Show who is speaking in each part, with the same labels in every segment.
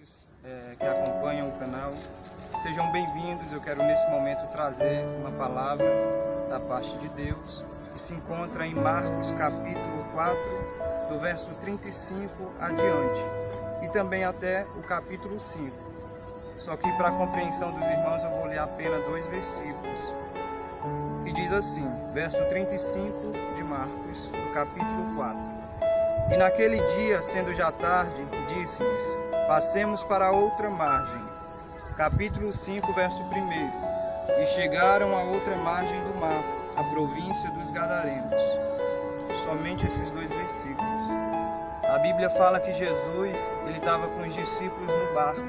Speaker 1: irmãos que acompanham o canal, sejam bem-vindos. Eu quero nesse momento trazer uma palavra da parte de Deus que se encontra em Marcos capítulo 4, do verso 35 adiante, e também até o capítulo 5. Só que para a compreensão dos irmãos eu vou ler apenas 2 versículos, que diz assim, verso 35 de Marcos, do capítulo 4. E naquele dia, sendo já tarde, disse-lhes: passemos para outra margem. Capítulo 5, verso 1. E chegaram à outra margem do mar, a província dos Gadarenos. Somente esses 2 versículos. A Bíblia fala que Jesus ele estava com os discípulos no barco.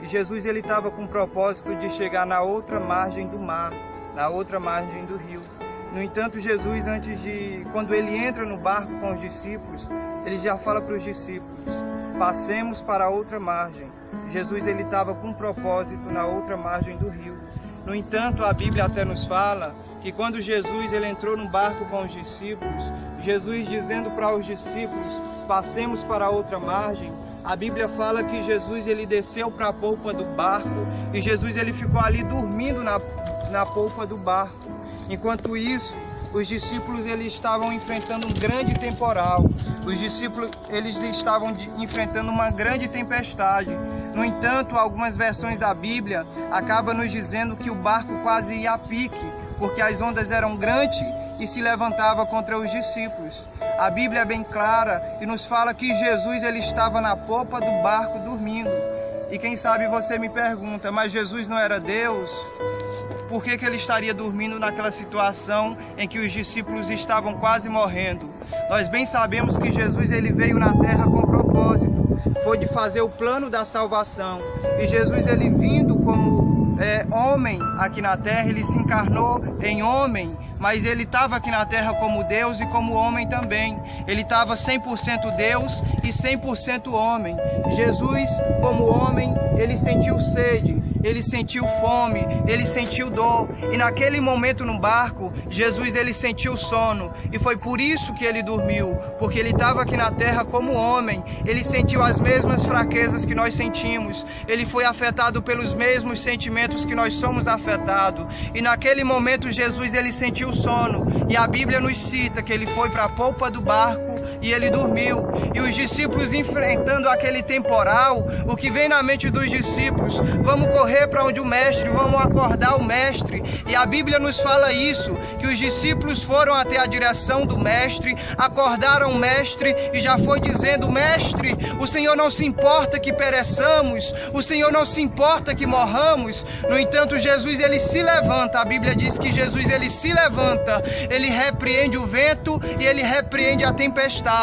Speaker 1: E Jesus ele estava com o propósito de chegar na outra margem do mar, na outra margem do rio. No entanto, Jesus, quando ele entra no barco com os discípulos, ele já fala para os discípulos: passemos para a outra margem. Jesus ele estava com um propósito na outra margem do rio. No entanto, a Bíblia até nos fala que quando Jesus ele entrou no barco com os discípulos, Jesus dizendo para os discípulos: passemos para a outra margem, a Bíblia fala que Jesus ele desceu para a polpa do barco e Jesus ele ficou ali dormindo na polpa do barco. Enquanto isso, os discípulos eles estavam enfrentando um grande temporal. Os discípulos eles estavam enfrentando uma grande tempestade. No entanto, algumas versões da Bíblia acabam nos dizendo que o barco quase ia a pique, porque as ondas eram grandes e se levantava contra os discípulos. A Bíblia é bem clara e nos fala que Jesus ele estava na popa do barco dormindo. E quem sabe você me pergunta, mas Jesus não era Deus? Por que ele estaria dormindo naquela situação em que os discípulos estavam quase morrendo? Nós bem sabemos que Jesus ele veio na terra com propósito, foi de fazer o plano da salvação. E Jesus ele vindo como homem aqui na terra, ele se encarnou em homem, mas ele estava aqui na terra como Deus e como homem também. Ele estava 100% Deus e 100% homem. Jesus, como homem, ele sentiu sede, ele sentiu fome, ele sentiu dor. E naquele momento no barco, Jesus ele sentiu sono. E foi por isso que ele dormiu, porque ele estava aqui na terra como homem. Ele sentiu as mesmas fraquezas que nós sentimos. Ele foi afetado pelos mesmos sentimentos que nós somos afetados. E naquele momento Jesus ele sentiu sono. E a Bíblia nos cita que ele foi para a polpa do barco e ele dormiu. E os discípulos enfrentando aquele temporal, o que vem na mente dos discípulos: vamos correr para onde o mestre, vamos acordar o mestre. E a Bíblia nos fala isso, que os discípulos foram até a direção do mestre, acordaram o mestre e já foi dizendo: mestre, o Senhor não se importa que pereçamos, o Senhor não se importa que morramos. No entanto, Jesus ele se levanta. A Bíblia diz que Jesus ele se levanta, ele repreende o vento e ele repreende a tempestade.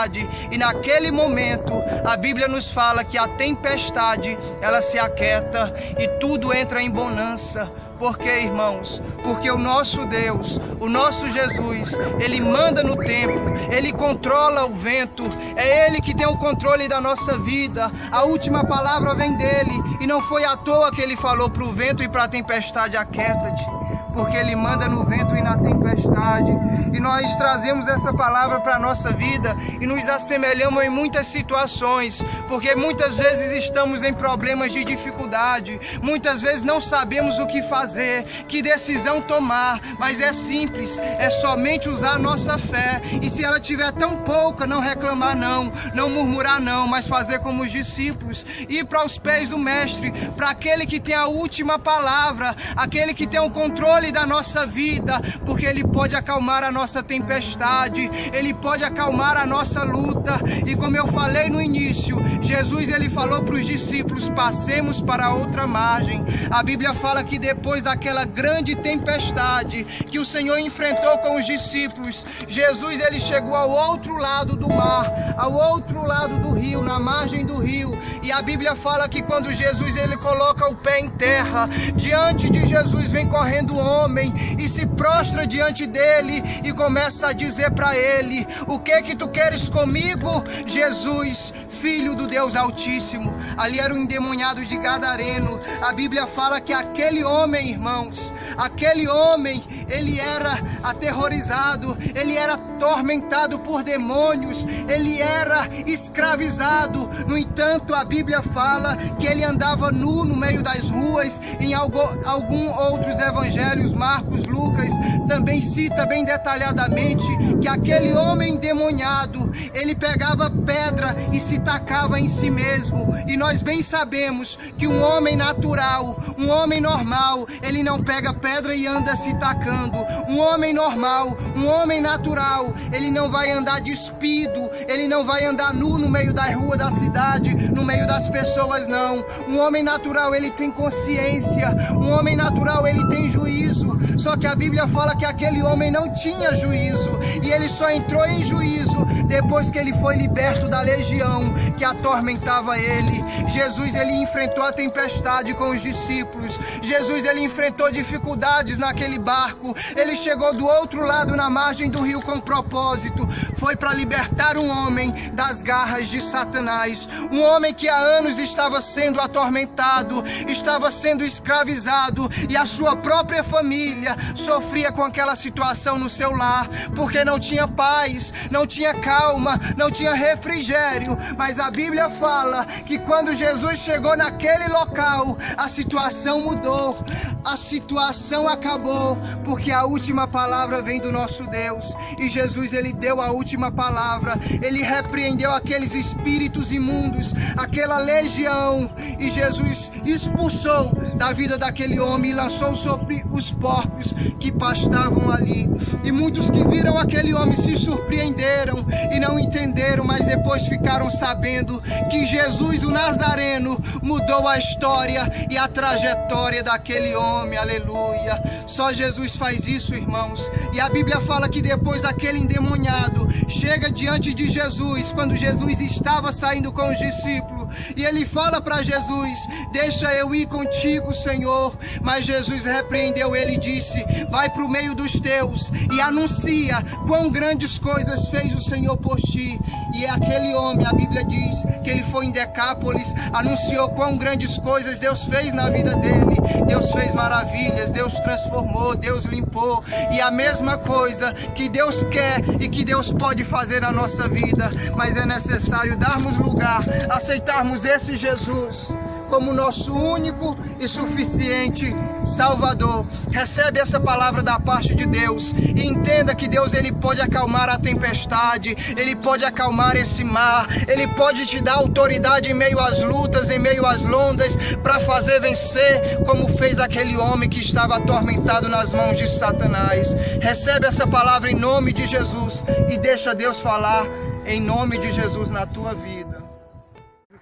Speaker 1: E naquele momento a Bíblia nos fala que a tempestade ela se aquieta e tudo entra em bonança. Por quê, irmãos? Porque o nosso Deus, o nosso Jesus, ele manda no tempo, ele controla o vento, é ele que tem o controle da nossa vida. A última palavra vem dele e não foi à toa que ele falou para o vento e para a tempestade: aquieta-te, porque ele manda no vento e na tempestade. E nós trazemos essa palavra para a nossa vida e nos assemelhamos em muitas situações, porque muitas vezes estamos em problemas de dificuldade, muitas vezes não sabemos o que fazer, que decisão tomar, mas é simples, é somente usar a nossa fé. E se ela tiver tão pouca, não reclamar não murmurar não, mas fazer como os discípulos, ir para os pés do mestre, para aquele que tem a última palavra, aquele que tem o controle da nossa vida, porque ele pode acalmar a nossa tempestade, ele pode acalmar a nossa luta. E como eu falei no início, Jesus ele falou para os discípulos: passemos para a outra margem. A Bíblia fala que depois daquela grande tempestade que o Senhor enfrentou com os discípulos, Jesus ele chegou ao outro lado do mar, ao outro lado do rio, na margem do rio. E a Bíblia fala que quando Jesus ele coloca o pé em terra, diante de Jesus vem correndo um homem e se prostra diante dele e começa a dizer para ele: o que tu queres comigo, Jesus, filho do Deus Altíssimo? Ali era o endemoniado de Gadareno. A Bíblia fala que aquele homem, irmãos, aquele homem, ele era aterrorizado, ele era atormentado por demônios, ele era escravizado. No entanto, a Bíblia fala que ele andava nu no meio das ruas. Em alguns outros evangelhos, Marcos, Lucas, também cita bem detalhadamente que aquele homem endemoniado, ele pegava pedra e se tacava em si mesmo. E nós bem sabemos que um homem natural, um homem normal, ele não pega pedra e anda se tacando. Um homem normal, um homem natural, ele não vai andar despido, ele não vai andar nu no meio da rua da cidade, no meio das pessoas, não. Um homem natural, ele tem consciência, um homem natural, ele tem juízo. Só que a Bíblia fala que aquele homem não tinha juízo, e ele só entrou em juízo depois que ele foi liberto da legião que atormentava ele. Jesus, ele enfrentou a tempestade com os discípulos. Jesus, ele enfrentou dificuldades naquele barco. Ele chegou do outro lado, na margem do rio, com propósito. Foi para libertar um homem das garras de Satanás. Um homem que há anos estava sendo atormentado, estava sendo escravizado, e a sua própria família sofria com aquela situação no seu lar, porque não tinha paz, não tinha calma, não tinha refrigério. Mas a Bíblia fala que quando Jesus chegou naquele local, a situação mudou, a situação acabou, porque a última palavra vem do nosso Deus. E Jesus, ele deu a última palavra. Ele repreendeu aqueles espíritos imundos, aquela legião, e Jesus expulsou da vida daquele homem e lançou sobre os porcos que pastavam ali. E muitos que viram aquele homem se surpreenderam e não entenderam, mas depois ficaram sabendo que Jesus, o Nazareno, mudou a história e a trajetória daquele homem. Aleluia! Só Jesus faz isso, irmãos. E a Bíblia fala que depois aquele endemoniado chega diante de Jesus, quando Jesus estava saindo com os discípulos, e ele fala para Jesus: deixa eu ir contigo, Senhor. Mas Jesus repreendeu ele e disse: vai para o meio dos teus e anuncia quão grandes coisas fez o Senhor por ti. E aquele homem, a Bíblia diz que ele foi em Decápolis, anunciou quão grandes coisas Deus fez na vida dele. Deus fez maravilhas, Deus transformou, Deus limpou. E a mesma coisa que Deus quer e que Deus pode fazer na nossa vida, mas é necessário darmos lugar, aceitarmos esse Jesus como nosso único e suficiente Salvador. Recebe essa palavra da parte de Deus e entenda que Deus, ele pode acalmar a tempestade, ele pode acalmar esse mar, ele pode te dar autoridade em meio às lutas, em meio às ondas, para fazer vencer, como fez aquele homem que estava atormentado nas mãos de Satanás. Recebe essa palavra em nome de Jesus e deixa Deus falar em nome de Jesus na tua vida.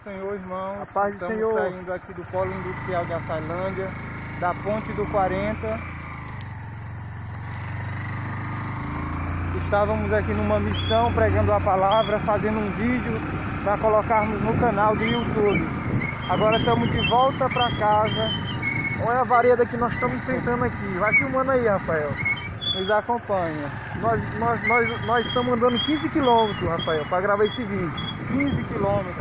Speaker 1: Senhor, irmão,
Speaker 2: a paz do Senhor.
Speaker 1: Estamos saindo aqui do Polo Industrial de Açailândia, da Ponte do 40. Estávamos aqui numa missão, pregando a palavra, fazendo um vídeo para colocarmos no canal do YouTube. Agora estamos de volta para casa.
Speaker 2: Olha a vareda que nós estamos enfrentando aqui. Vai filmando aí, Rafael.
Speaker 1: Nos acompanha.
Speaker 2: Nós estamos andando 15 quilômetros, Rafael, para gravar esse vídeo.
Speaker 1: 15 quilômetros.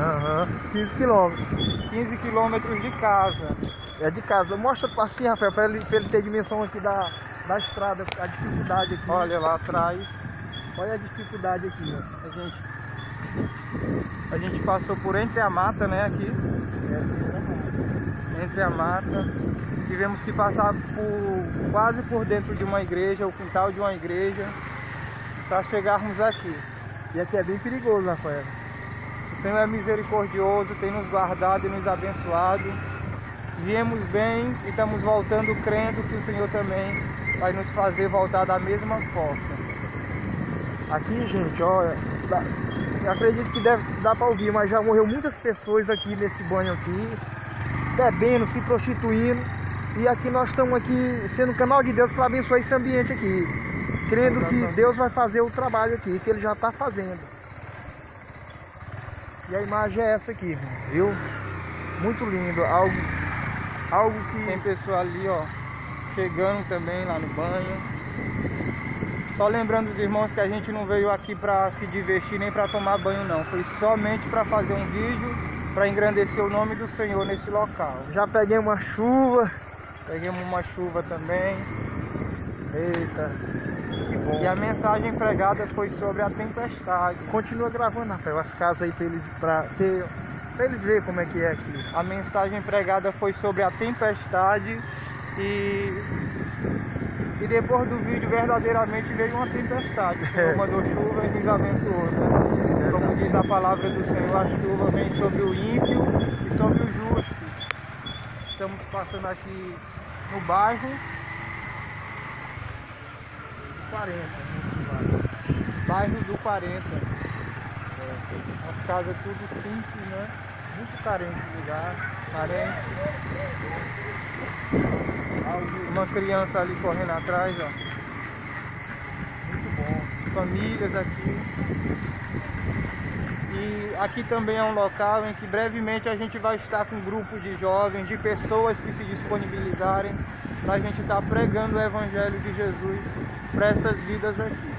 Speaker 2: 15 quilômetros.
Speaker 1: 15 quilômetros de casa.
Speaker 2: É de casa. Mostra assim, Rafael, para ele ter dimensão aqui da estrada, a dificuldade aqui.
Speaker 1: Olha lá atrás.
Speaker 2: Olha a dificuldade aqui, ó.
Speaker 1: A gente passou por entre a mata, né, aqui. Entre a mata. Tivemos que passar quase por dentro de uma igreja, o quintal de uma igreja, para chegarmos aqui.
Speaker 2: E aqui é bem perigoso, Rafael.
Speaker 1: O Senhor é misericordioso, tem nos guardado e nos abençoado. Viemos bem e estamos voltando crendo que o Senhor também vai nos fazer voltar da mesma forma.
Speaker 2: Aqui, gente, olha, eu acredito que dá para ouvir, mas já morreu muitas pessoas aqui nesse banho aqui, bebendo, se prostituindo. E aqui nós estamos aqui sendo canal de Deus para abençoar esse ambiente aqui, crendo que Deus vai fazer o trabalho aqui, que Ele já está fazendo. E a imagem é essa aqui, viu? Muito lindo, algo que...
Speaker 1: Tem pessoa ali, ó, chegando também lá no banho. Só lembrando os irmãos que a gente não veio aqui para se divertir nem para tomar banho, não. Foi somente para fazer um vídeo, para engrandecer o nome do Senhor nesse local.
Speaker 2: Já peguei uma chuva.
Speaker 1: Peguemos uma chuva também.
Speaker 2: Eita. bom.
Speaker 3: E a mensagem pregada foi sobre a tempestade.
Speaker 2: Continua gravando, Rafael, as casas aí pra eles verem como é que é aqui.
Speaker 3: A mensagem pregada foi sobre a tempestade e depois do vídeo verdadeiramente veio uma tempestade. O Senhor mandou chuva e nos abençoou, né? Como diz a palavra do Senhor, a chuva vem sobre o ímpio e sobre os justos. Estamos passando aqui no bairro
Speaker 2: 40,
Speaker 3: bairro do 40. As casas tudo simples, né?
Speaker 2: muito carente de lugar.
Speaker 3: Carente. Uma criança ali correndo atrás, ó.
Speaker 2: Muito bom.
Speaker 3: Famílias aqui. E aqui também é um local em que brevemente a gente vai estar com um grupo de jovens, de pessoas que se disponibilizarem para a gente estar pregando o Evangelho de Jesus para essas vidas aqui.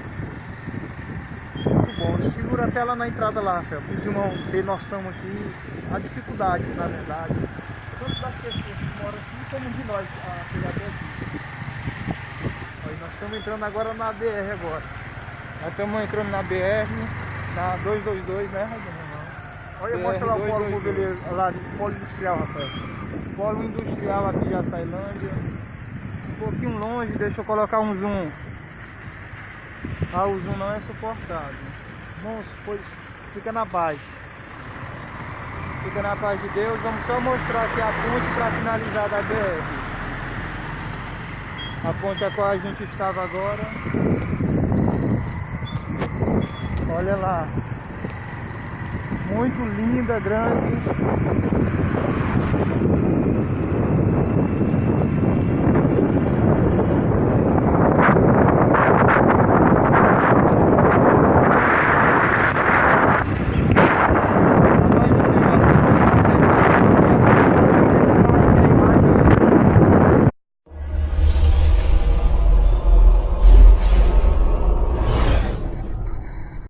Speaker 2: Muito bom. Segura até lá na entrada lá, Rafael, para os irmãos terem noção aqui, a dificuldade, na verdade, tanto das pessoas que moram aqui, como de nós a chegar até aqui. Aí nós estamos entrando agora na BR agora.
Speaker 3: Nós estamos entrando na BR, na 222, né, Radinho?
Speaker 2: Olha, mostra lá o polo mobileiro, lá do polo industrial, Rafael.
Speaker 3: Polo industrial aqui de Açailândia. Um pouquinho longe, deixa eu colocar um zoom. Ah, o zoom não é suportável.
Speaker 2: Irmãos, pois fica na paz.
Speaker 3: Fica na paz de Deus. Vamos só mostrar aqui a ponte para finalizar da BR. A ponte a qual a gente estava agora. Olha lá. Muito linda, grande.